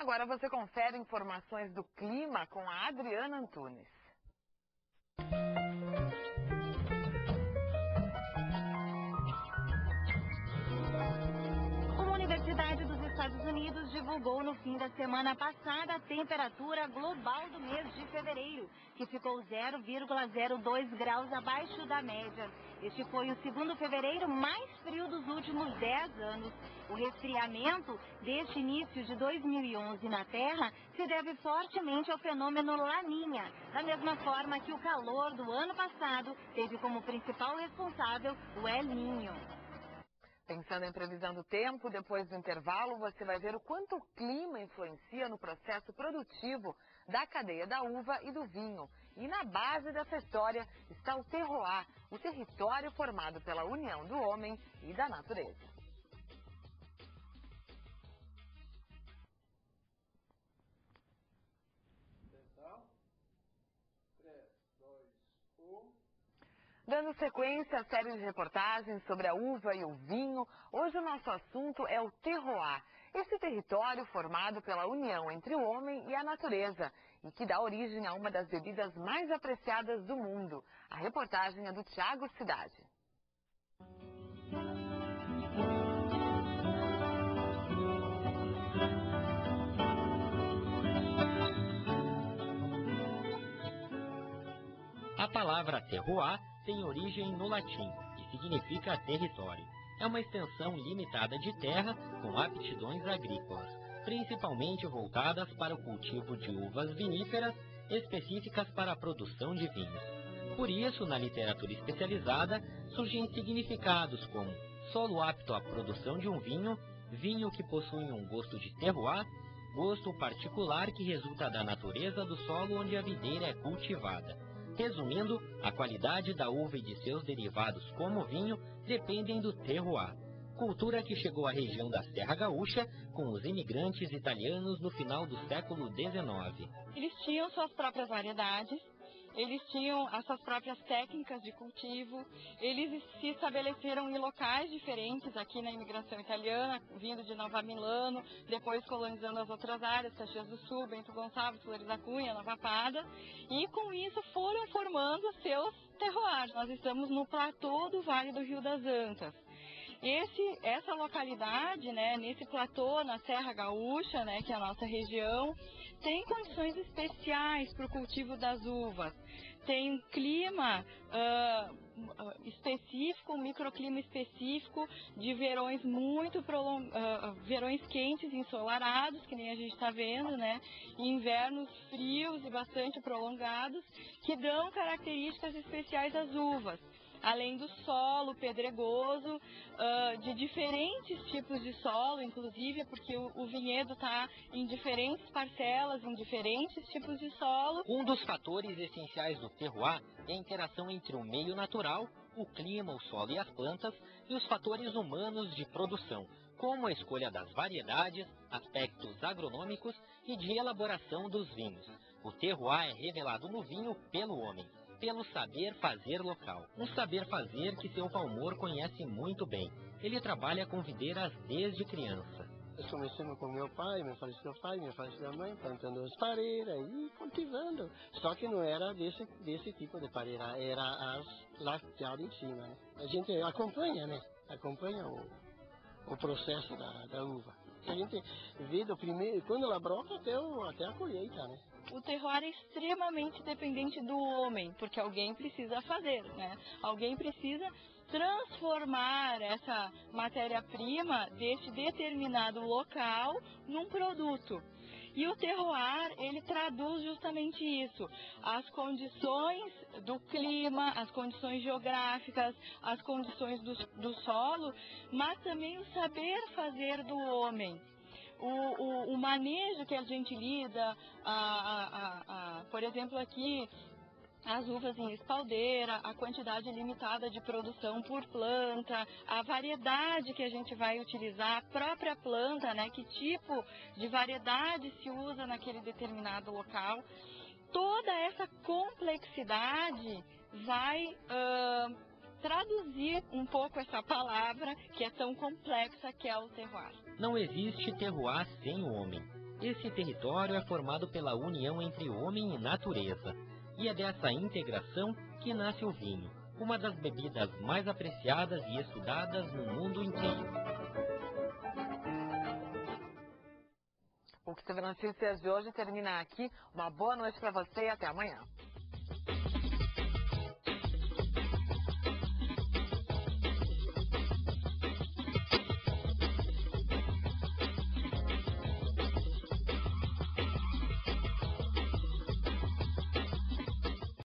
Agora você confere informações do clima com a Adriana Antunes. Uma universidade dos Estados Unidos divulgou no fim da semana passada a temperatura global do mês de fevereiro, que ficou 0,02 graus abaixo da média. Este foi o segundo fevereiro mais frio dos últimos 10 anos. O resfriamento deste início de 2011 na Terra se deve fortemente ao fenômeno Laninha, da mesma forma que o calor do ano passado teve como principal responsável o El Niño. Pensando em previsão do tempo, depois do intervalo você vai ver o quanto o clima influencia no processo produtivo da cadeia da uva e do vinho. E na base dessa história está o terroir, o território formado pela união do homem e da natureza. Dando sequência à série de reportagens sobre a uva e o vinho, hoje o nosso assunto é o terroir, esse território formado pela união entre o homem e a natureza e que dá origem a uma das bebidas mais apreciadas do mundo. A reportagem é do Thiago Cidade. A palavra terroir tem origem no latim e significa território. É uma extensão limitada de terra com aptidões agrícolas, principalmente voltadas para o cultivo de uvas viníferas específicas para a produção de vinhos. Por isso, na literatura especializada, surgem significados como solo apto à produção de um vinho, vinho que possui um gosto de terroir, gosto particular que resulta da natureza do solo onde a videira é cultivada. Resumindo, a qualidade da uva e de seus derivados como vinho dependem do terroir, cultura que chegou à região da Serra Gaúcha com os imigrantes italianos no final do século XIX. Eles tinham suas próprias variedades, eles tinham as suas próprias técnicas de cultivo, eles se estabeleceram em locais diferentes aqui na imigração italiana, vindo de Nova Milano, depois colonizando as outras áreas, Caxias do Sul, Bento Gonçalves, Flores da Cunha, Nova Pada, e com isso foram formando seus terroirs. Nós estamos no platô do Vale do Rio das Antas. Essa localidade, né, nesse platô, na Serra Gaúcha, né, que é a nossa região, tem condições especiais para o cultivo das uvas. Tem um clima específico, um microclima específico de verões verões quentes e ensolarados, que nem a gente está vendo, né? E invernos frios e bastante prolongados, que dão características especiais às uvas. Além do solo pedregoso, de diferentes tipos de solo, inclusive porque o vinhedo está em diferentes parcelas, em diferentes tipos de solo. Um dos fatores essenciais do terroir é a interação entre o meio natural, o clima, o solo e as plantas, e os fatores humanos de produção, como a escolha das variedades, aspectos agronômicos e de elaboração dos vinhos. O terroir é revelado no vinho pelo homem, pelo saber fazer local. Um saber fazer que seu Valmor conhece muito bem. Ele trabalha com videiras desde criança. Eu comecei com meu pai, me faleceu a mãe, plantando as pareiras e cultivando. Só que não era desse tipo de pareira, era as lacteadas em cima, né? A gente acompanha, né? Acompanha o processo da uva. A gente vê do primeiro, quando ela brota até a colheita, né? O terroir é extremamente dependente do homem, porque alguém precisa fazer, né? Alguém precisa transformar essa matéria-prima deste determinado local num produto. E o terroir, ele traduz justamente isso, as condições do clima, as condições geográficas, as condições do solo, mas também o saber fazer do homem. O manejo que a gente lida, por exemplo aqui, as uvas em espaldeira, a quantidade limitada de produção por planta, a variedade que a gente vai utilizar, a própria planta, né, que tipo de variedade se usa naquele determinado local. Toda essa complexidade vai traduzir um pouco essa palavra que é tão complexa, que é o terroir. Não existe terroir sem o homem. Esse território é formado pela união entre homem e natureza. E é dessa integração que nasce o vinho, uma das bebidas mais apreciadas e estudadas no mundo inteiro. O Que Se Vê Notícias de hoje termina aqui. Uma boa noite para você e até amanhã.